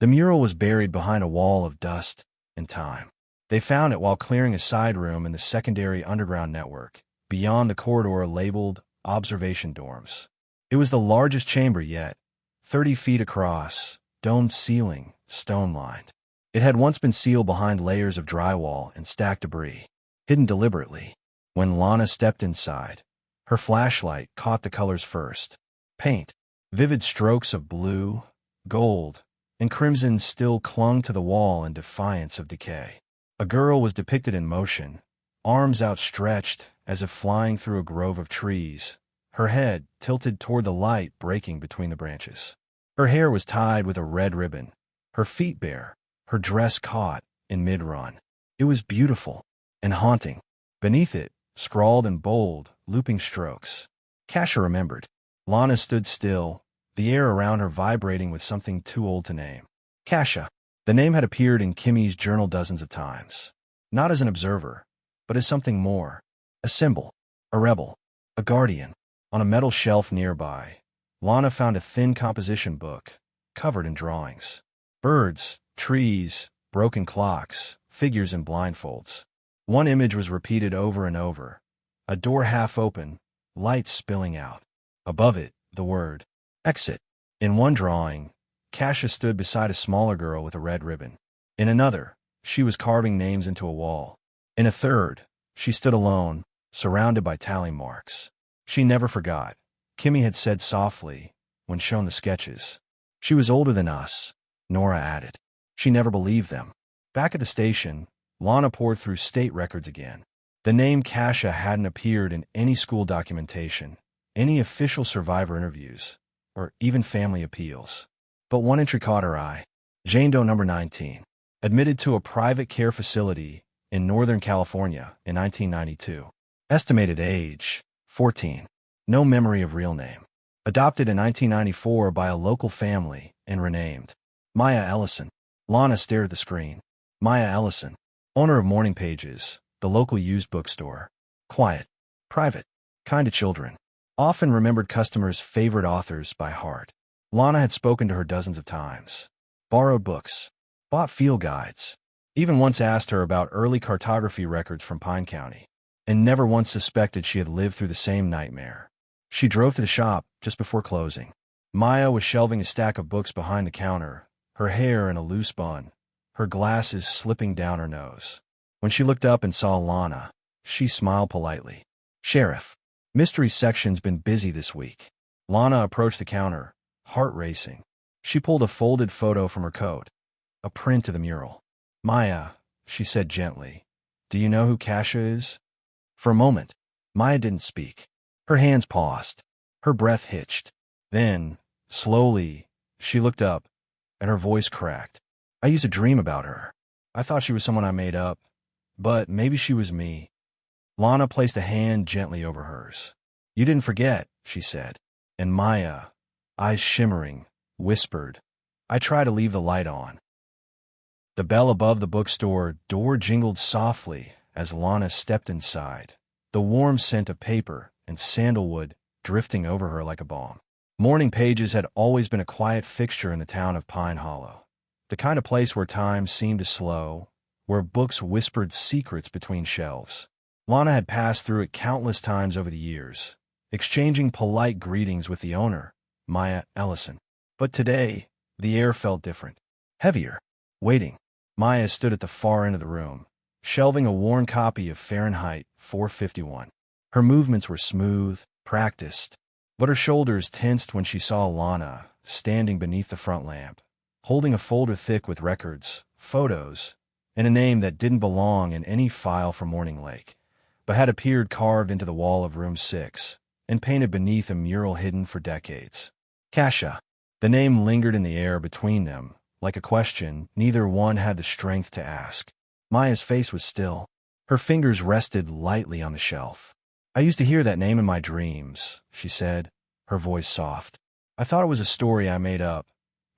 The mural was buried behind a wall of dust and time. They found it while clearing a side room in the secondary underground network, beyond the corridor labeled observation dorms. It was the largest chamber yet, 30 feet across, domed ceiling, stone-lined. It had once been sealed behind layers of drywall and stacked debris, hidden deliberately. When Lana stepped inside, her flashlight caught the colors first. Paint, vivid strokes of blue, gold, and crimson still clung to the wall in defiance of decay. A girl was depicted in motion, arms outstretched as if flying through a grove of trees, her head tilted toward the light breaking between the branches. Her hair was tied with a red ribbon, her feet bare, her dress caught in mid-run. It was beautiful and haunting. Beneath it, scrawled in bold, looping strokes. Kasha remembered. Lana stood still, the air around her vibrating with something too old to name. Kasha. The name had appeared in Kimmy's journal dozens of times. Not as an observer, but as something more. A symbol. A rebel. A guardian. On a metal shelf nearby, Lana found a thin composition book, covered in drawings. Birds, trees, broken clocks, figures in blindfolds. One image was repeated over and over. A door half open, light spilling out. Above it, the word, exit. In one drawing, Kasha stood beside a smaller girl with a red ribbon. In another, she was carving names into a wall. In a third, she stood alone, surrounded by tally marks. She never forgot, Kimmy had said softly, when shown the sketches. She was older than us, Nora added. She never believed them. Back at the station, Lana poured through state records again. The name Kasha hadn't appeared in any school documentation, any official survivor interviews, or even family appeals. But one entry caught her eye. Jane Doe number 19, admitted to a private care facility in Northern California in 1992. Estimated age, 14. No memory of real name. Adopted in 1994 by a local family and renamed. Maya Ellison. Lana stared at the screen. Maya Ellison, owner of Morning Pages, the local used bookstore. Quiet, private, kind to children. Often remembered customers' favorite authors by heart. Lana had spoken to her dozens of times. Borrowed books. Bought field guides. Even once asked her about early cartography records from Pine County. And never once suspected she had lived through the same nightmare. She drove to the shop just before closing. Maya was shelving a stack of books behind the counter, her hair in a loose bun, her glasses slipping down her nose. When she looked up and saw Lana, she smiled politely. "Sheriff, mystery section's been busy this week." Lana approached the counter, heart racing. She pulled a folded photo from her coat, a print of the mural. "Maya," she said gently, "do you know who Kasha is?" For a moment, Maya didn't speak. Her hands paused. Her breath hitched. Then, slowly, she looked up, and her voice cracked. I used to dream about her. I thought she was someone I made up, but maybe she was me. Lana placed a hand gently over hers. You didn't forget, she said. And Maya, eyes shimmering, whispered, I try to leave the light on. The bell above the bookstore door jingled softly as Lana stepped inside, the warm scent of paper and sandalwood drifting over her like a balm. Morning pages had always been a quiet fixture in the town of Pine Hollow, the kind of place where time seemed to slow, where books whispered secrets between shelves. Lana had passed through it countless times over the years, exchanging polite greetings with the owner, Maya Ellison. But today, the air felt different, heavier, waiting. Maya stood at the far end of the room, shelving a worn copy of Fahrenheit 451. Her movements were smooth, practiced, but her shoulders tensed when she saw Lana standing beneath the front lamp, holding a folder thick with records, photos, and a name that didn't belong in any file from Morning Lake, but had appeared carved into the wall of room 6 and painted beneath a mural hidden for decades. Kasia. The name lingered in the air between them, like a question neither one had the strength to ask. Maya's face was still. Her fingers rested lightly on the shelf. I used to hear that name in my dreams, she said, her voice soft. I thought it was a story I made up,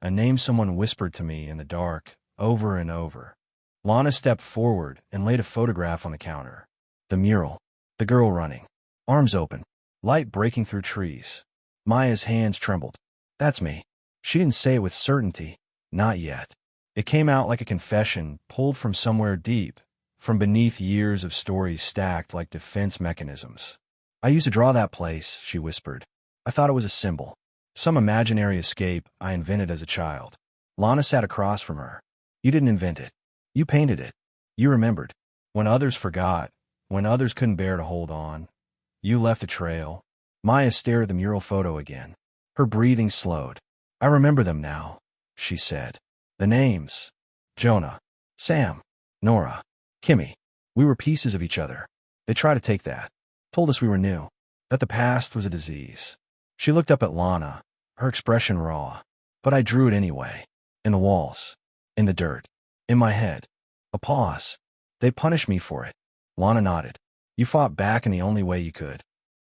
a name someone whispered to me in the dark, over and over. Lana stepped forward and laid a photograph on the counter. The mural. The girl running. Arms open. Light breaking through trees. Maya's hands trembled. That's me. She didn't say it with certainty. Not yet. It came out like a confession pulled from somewhere deep, from beneath years of stories stacked like defense mechanisms. I used to draw that place, she whispered. I thought it was a symbol. Some imaginary escape I invented as a child. Lana sat across from her. You didn't invent it. You painted it. You remembered. When others forgot, when others couldn't bear to hold on, you left a trail. Maya stared at the mural photo again. Her breathing slowed. I remember them now, she said. The names. Jonah. Sam. Nora. Kimmy. We were pieces of each other. They tried to take that. Told us we were new. That the past was a disease. She looked up at Lana, her expression raw. But I drew it anyway. In the walls. In the dirt. In my head. A pause. They punished me for it. Lana nodded. You fought back in the only way you could.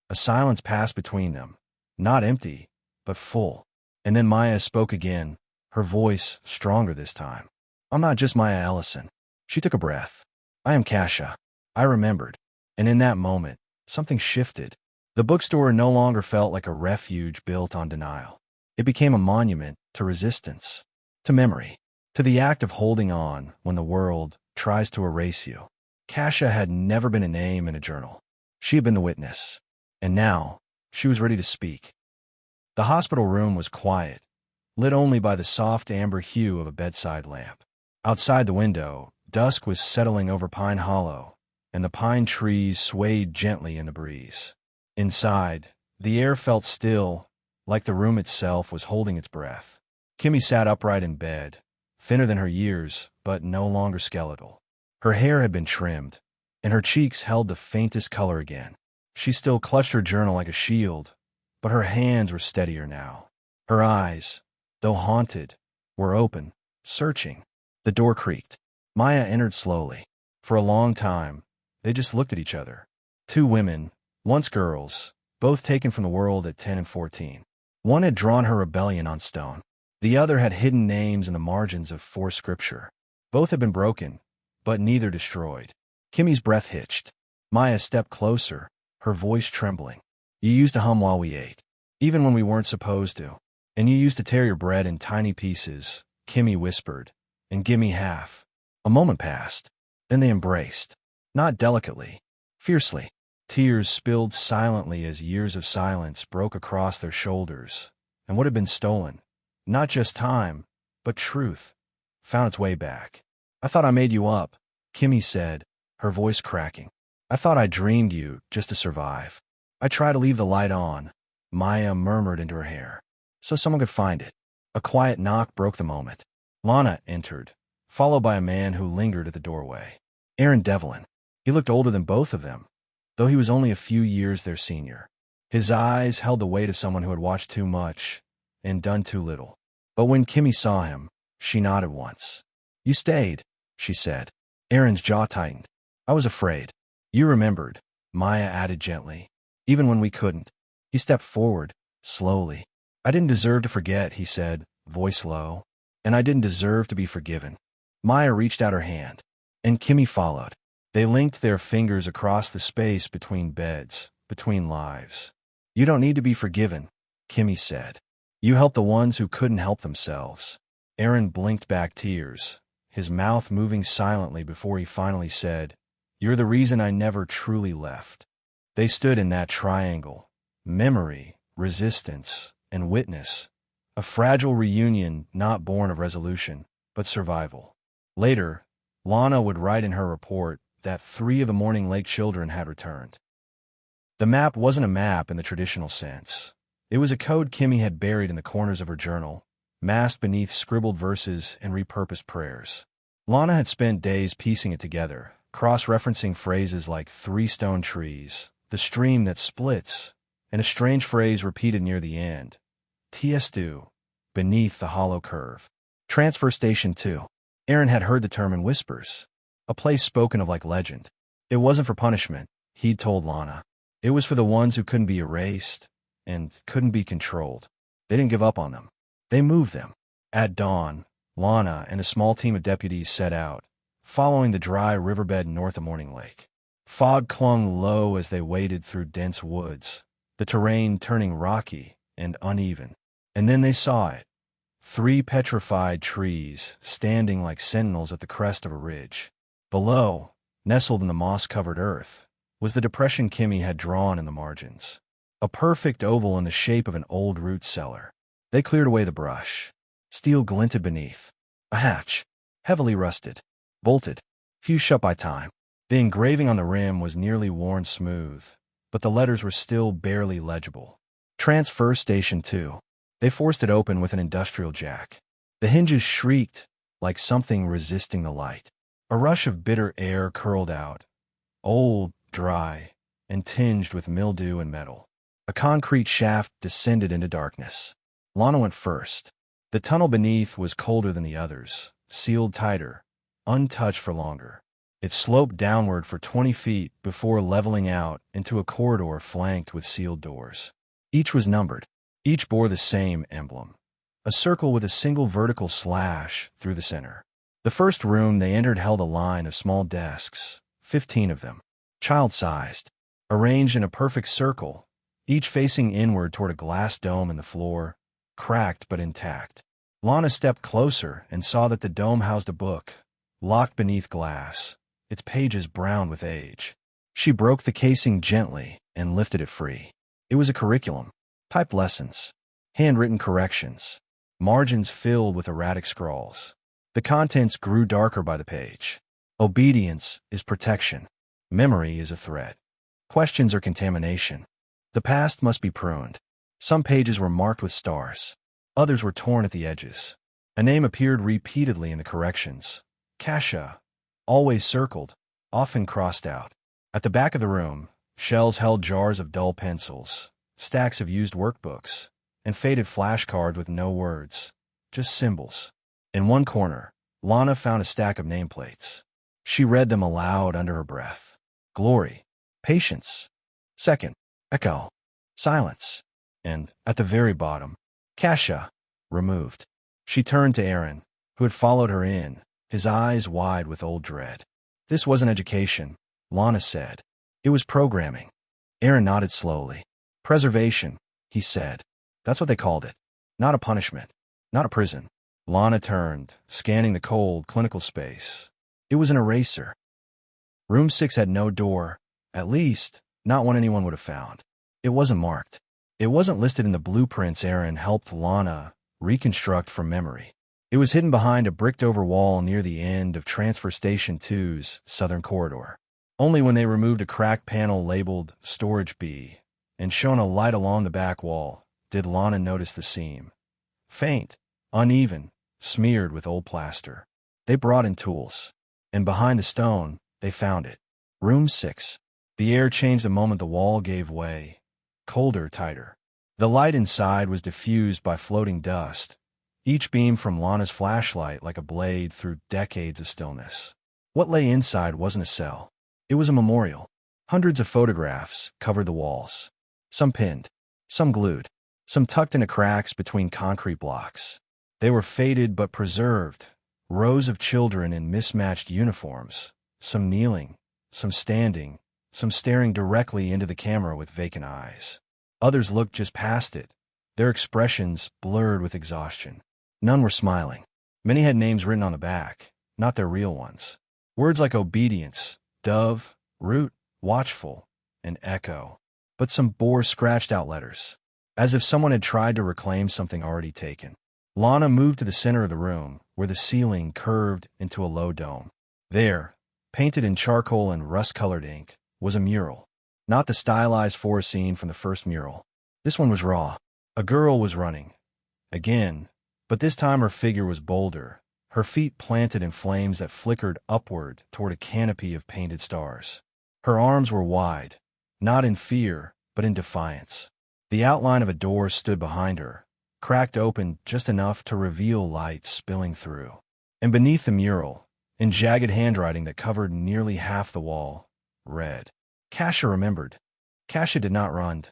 A silence passed between them. Not empty, but full. And then Maya spoke again, her voice stronger this time. I'm not just Maya Ellison. She took a breath. I am Kasia. I remembered. And in that moment, something shifted. The bookstore no longer felt like a refuge built on denial. It became a monument to resistance, to memory, to the act of holding on when the world tries to erase you. Kasia had never been a name in a journal. She had been the witness. And now, she was ready to speak. The hospital room was quiet, lit only by the soft amber hue of a bedside lamp. Outside the window, dusk was settling over Pine Hollow, and the pine trees swayed gently in the breeze. Inside, the air felt still, like the room itself was holding its breath. Kimmy sat upright in bed, thinner than her years, but no longer skeletal. Her hair had been trimmed, and her cheeks held the faintest color again. She still clutched her journal like a shield, but her hands were steadier now. Her eyes, though haunted, were open, searching. The door creaked. Maya entered slowly. For a long time, they just looked at each other. Two women, once girls, both taken from the world at 10 and 14. One had drawn her rebellion on stone. The other had hidden names in the margins of forced scripture. Both had been broken, but neither destroyed. Kimmy's breath hitched. Maya stepped closer, her voice trembling. You used to hum while we ate, even when we weren't supposed to. And you used to tear your bread in tiny pieces, Kimmy whispered, and give me half. A moment passed. Then they embraced. Not delicately, fiercely. Tears spilled silently as years of silence broke across their shoulders, and what had been stolen, not just time, but truth, found its way back. I thought I made you up, Kimmy said, her voice cracking. I thought I dreamed you just to survive. I tried to leave the light on, Maya murmured into her hair, so someone could find it. A quiet knock broke the moment. Lana entered, followed by a man who lingered at the doorway. Aaron Devlin. He looked older than both of them, though he was only a few years their senior. His eyes held the weight of someone who had watched too much and done too little. But when Kimmy saw him, she nodded once. "You stayed," she said. Aaron's jaw tightened. "I was afraid." "You remembered," Maya added gently. "Even when we couldn't." He stepped forward, slowly. "I didn't deserve to forget," he said, voice low. "And I didn't deserve to be forgiven." Maya reached out her hand, and Kimmy followed. They linked their fingers across the space between beds, between lives. "You don't need to be forgiven," Kimmy said. "You helped the ones who couldn't help themselves." Aaron blinked back tears, his mouth moving silently before he finally said, "You're the reason I never truly left." They stood in that triangle, memory, resistance, and witness, a fragile reunion not born of resolution, but survival. Later, Lana would write in her report that 3 of the Morning Lake children had returned. The map wasn't a map in the traditional sense. It was a code Kimmy had buried in the corners of her journal, masked beneath scribbled verses and repurposed prayers. Lana had spent days piecing it together, cross-referencing phrases like 3 stone trees, the stream that splits, and a strange phrase repeated near the end, Tiestu, beneath the hollow curve. Transfer Station 2. Aaron had heard the term in whispers, a place spoken of like legend. It wasn't for punishment, he'd told Lana. It was for the ones who couldn't be erased and couldn't be controlled. They didn't give up on them. They moved them. At dawn, Lana and a small team of deputies set out, following the dry riverbed north of Morning Lake. Fog clung low as they waded through dense woods, the terrain turning rocky and uneven. And then they saw it. 3 petrified trees standing like sentinels at the crest of a ridge. Below, nestled in the moss-covered earth, was the depression Kimmy had drawn in the margins, a perfect oval in the shape of an old root cellar. They cleared away the brush. Steel glinted beneath. A hatch, heavily rusted, bolted, few shut by time. The engraving on the rim was nearly worn smooth, but the letters were still barely legible. Transfer Station 2. They forced it open with an industrial jack. The hinges shrieked like something resisting the light. A rush of bitter air curled out, old, dry, and tinged with mildew and metal. A concrete shaft descended into darkness. Lana went first. The tunnel beneath was colder than the others, sealed tighter, untouched for longer. It sloped downward for 20 feet before leveling out into a corridor flanked with sealed doors. Each was numbered. Each bore the same emblem, a circle with a single vertical slash through the center. The first room they entered held a line of small desks, 15 of them, child-sized, arranged in a perfect circle, each facing inward toward a glass dome in the floor, cracked but intact. Lana stepped closer and saw that the dome housed a book, locked beneath glass, its pages browned with age. She broke the casing gently and lifted it free. It was a curriculum, typed lessons, handwritten corrections, margins filled with erratic scrawls. The contents grew darker by the page. Obedience is protection. Memory is a threat. Questions are contamination. The past must be pruned. Some pages were marked with stars. Others were torn at the edges. A name appeared repeatedly in the corrections. Kasha, always circled, often crossed out. At the back of the room, shelves held jars of dull pencils, stacks of used workbooks, and faded flashcards with no words, just symbols. In one corner, Lana found a stack of nameplates. She read them aloud under her breath. Glory, patience, second, echo, silence, and, at the very bottom, Kasha, removed. She turned to Aaron, who had followed her in, his eyes wide with old dread. This wasn't education, Lana said. It was programming. Aaron nodded slowly. Preservation, he said. That's what they called it. Not a punishment. Not a prison. Lana turned, scanning the cold, clinical space. It was an eraser. Room 6 had no door, at least, not one anyone would have found. It wasn't marked. It wasn't listed in the blueprints Aaron helped Lana reconstruct from memory. It was hidden behind a bricked-over wall near the end of Transfer Station 2's southern corridor. Only when they removed a cracked panel labeled Storage B and shone a light along the back wall did Lana notice the seam. Faint, uneven, smeared with old plaster. They brought in tools, and behind the stone, they found it. Room 6. The air changed the moment the wall gave way, colder, tighter. The light inside was diffused by floating dust, each beam from Lana's flashlight like a blade through decades of stillness. What lay inside wasn't a cell. It was a memorial. Hundreds of photographs covered the walls. Some pinned, some glued, some tucked into cracks between concrete blocks. They were faded but preserved, rows of children in mismatched uniforms, some kneeling, some standing, some staring directly into the camera with vacant eyes. Others looked just past it, their expressions blurred with exhaustion. None were smiling. Many had names written on the back, not their real ones. Words like obedience, dove, root, watchful, and echo. But some bore scratched-out letters, as if someone had tried to reclaim something already taken. Lana moved to the center of the room, where the ceiling curved into a low dome. There, painted in charcoal and rust-colored ink, was a mural. Not the stylized forest scene from the first mural. This one was raw. A girl was running. Again, but this time her figure was bolder, her feet planted in flames that flickered upward toward a canopy of painted stars. Her arms were wide, not in fear, but in defiance. The outline of a door stood behind her, cracked open just enough to reveal light spilling through. And beneath the mural, in jagged handwriting that covered nearly half the wall, read, Kasia remembered. Kasia did not run.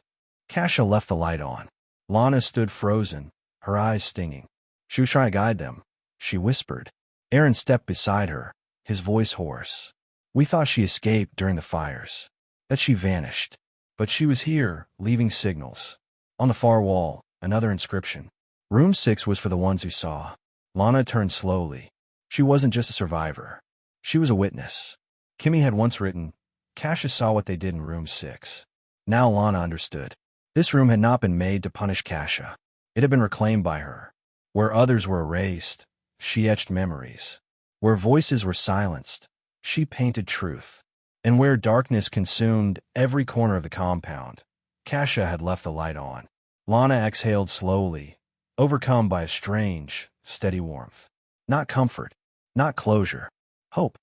Kasia left the light on. Lana stood frozen, her eyes stinging. She was trying to guide them. She whispered. Aaron stepped beside her, his voice hoarse. We thought she escaped during the fires, that she vanished. But she was here, leaving signals. On the far wall, another inscription. Room 6 was for the ones who saw. Lana turned slowly. She wasn't just a survivor. She was a witness. Kimmy had once written, Kasia saw what they did in room 6. Now Lana understood. This room had not been made to punish Kasia. It had been reclaimed by her. Where others were erased, she etched memories. Where voices were silenced, she painted truth. And where darkness consumed every corner of the compound, Kasia had left the light on. Lana exhaled slowly, overcome by a strange, steady warmth. Not comfort, not closure, hope.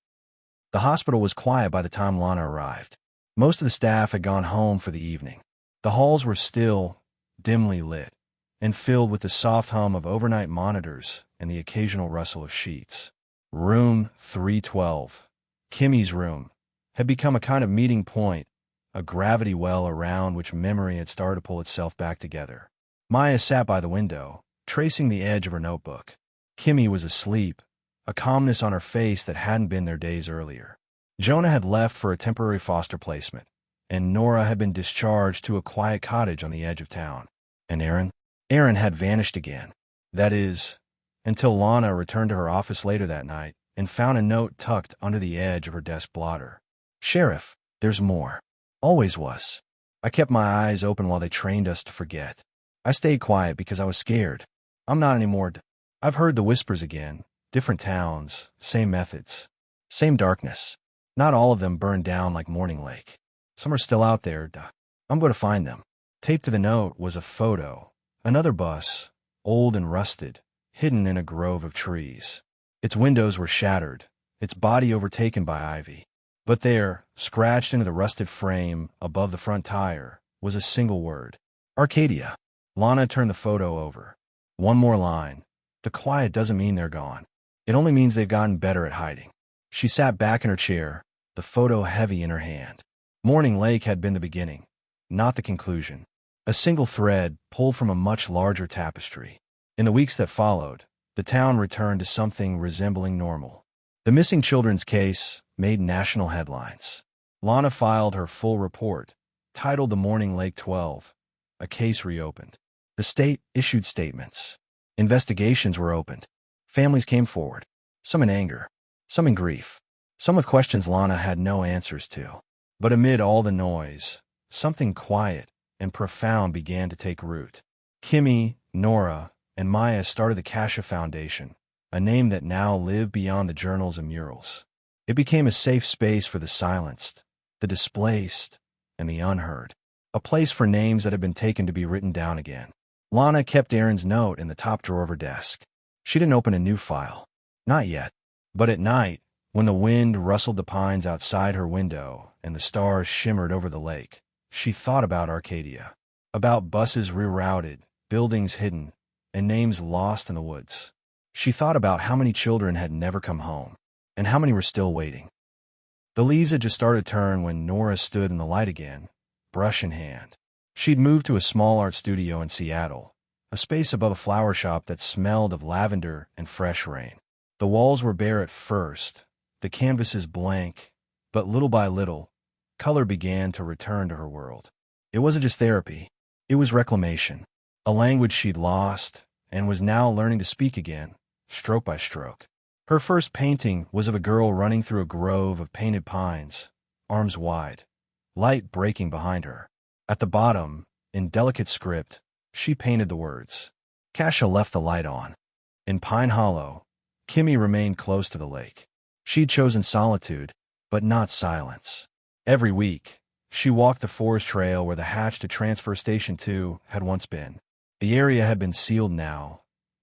The hospital was quiet by the time Lana arrived. Most of the staff had gone home for the evening. The halls were still, dimly lit, and filled with the soft hum of overnight monitors and the occasional rustle of sheets. Room 312, Kimmy's room, had become a kind of meeting point, a gravity well around which memory had started to pull itself back together. Maya sat by the window, tracing the edge of her notebook. Kimmy was asleep, a calmness on her face that hadn't been there days earlier. Jonah had left for a temporary foster placement, and Nora had been discharged to a quiet cottage on the edge of town. And Aaron? Aaron had vanished again. That is, until Lana returned to her office later that night and found a note tucked under the edge of her desk blotter. Sheriff, there's more. Always was. I kept my eyes open while they trained us to forget. I stayed quiet because I was scared. I'm not anymore. I've heard the whispers again. Different towns, same methods, same darkness. Not all of them burned down like Morning Lake. Some are still out there. I'm going to find them. Taped to the note was a photo. Another bus, old and rusted, hidden in a grove of trees. Its windows were shattered, its body overtaken by ivy. But there, scratched into the rusted frame above the front tire, was a single word. Arcadia. Lana turned the photo over. One more line. The quiet doesn't mean they're gone. It only means they've gotten better at hiding. She sat back in her chair, the photo heavy in her hand. Morning Lake had been the beginning, not the conclusion. A single thread pulled from a much larger tapestry. In the weeks that followed, the town returned to something resembling normal. The missing children's case made national headlines. Lana filed her full report, titled The Morning Lake 12, a case reopened. The state issued statements. Investigations were opened. Families came forward, some in anger, some in grief, some with questions Lana had no answers to. But amid all the noise, something quiet and profound began to take root. Kimmy, Nora, and Maya started the Kasia Foundation, a name that now lived beyond the journals and murals. It became a safe space for the silenced, the displaced, and the unheard, a place for names that had been taken to be written down again. Lana kept Aaron's note in the top drawer of her desk. She didn't open a new file. Not yet. But at night, when the wind rustled the pines outside her window and the stars shimmered over the lake, she thought about Arcadia. about buses rerouted, buildings hidden, and names lost in the woods. She thought about how many children had never come home, and how many were still waiting. The leaves had just started to turn when Nora stood in the light again, brush in hand. She'd moved to a small art studio in Seattle, a space above a flower shop that smelled of lavender and fresh rain. The walls were bare at first, the canvases blank, but little by little, color began to return to her world. It wasn't just therapy, it was reclamation, a language she'd lost and was now learning to speak again, stroke by stroke. Her first painting was of a girl running through a grove of painted pines, arms wide, light breaking behind her. At the bottom, in delicate script, she painted the words. Kasia left the light on. In Pine Hollow, Kimmy remained close to the lake. She'd chosen solitude, but not silence. Every week, she walked the forest trail where the hatch to Transfer Station 2 had once been. The area had been sealed now,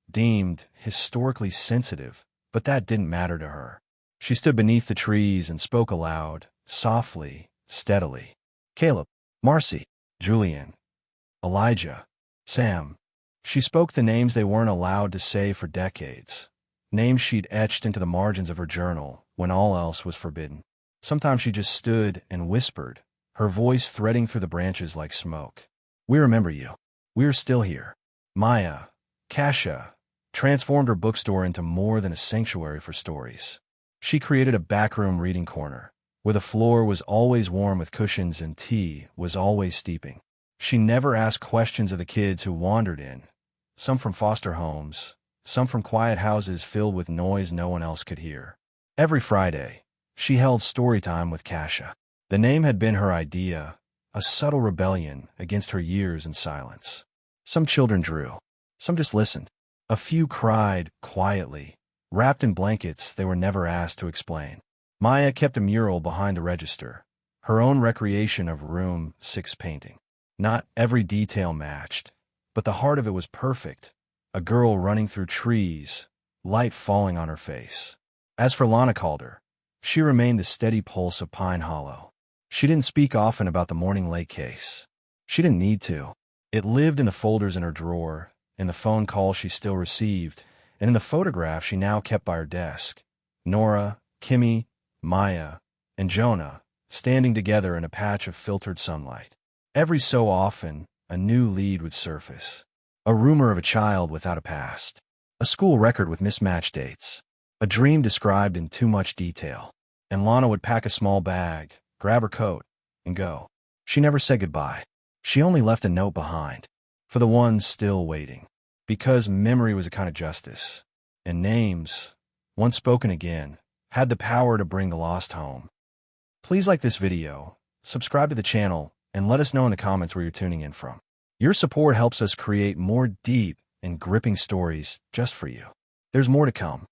deemed historically sensitive, but that didn't matter to her. She stood beneath the trees and spoke aloud, softly, steadily. Caleb, Marcy, Julian, Elijah, Sam. She spoke the names they weren't allowed to say for decades, names she'd etched into the margins of her journal when all else was forbidden. Sometimes she just stood and whispered, her voice threading through the branches like smoke. We remember you. We're still here. Maya, Kasia, transformed her bookstore into more than a sanctuary for stories. She created a backroom reading corner, where the floor was always warm with cushions and tea was always steeping. She never asked questions of the kids who wandered in, some from foster homes, some from quiet houses filled with noise no one else could hear. Every Friday, she held story time with Kasia. The name had been her idea, a subtle rebellion against her years in silence. Some children drew, some just listened. A few cried quietly, wrapped in blankets they were never asked to explain. Maya kept a mural behind the register, her own recreation of Room 6 painting. Not every detail matched, but the heart of it was perfect. A girl running through trees, light falling on her face. As for Lana Calder, she remained the steady pulse of Pine Hollow. She didn't speak often about the Morning Lake case. She didn't need to. It lived in the folders in her drawer, in the phone calls she still received, and in the photograph she now kept by her desk. Nora, Kimmy, Maya, and Jonah, standing together in a patch of filtered sunlight. Every so often, a new lead would surface. A rumor of a child without a past. A school record with mismatched dates. A dream described in too much detail. And Lana would pack a small bag, grab her coat, and go. She never said goodbye. She only left a note behind. For the ones still waiting. Because memory was a kind of justice. And names, once spoken again, had the power to bring the lost home. Please like this video, subscribe to the channel, and let us know in the comments where you're tuning in from. Your support helps us create more deep and gripping stories just for you. There's more to come.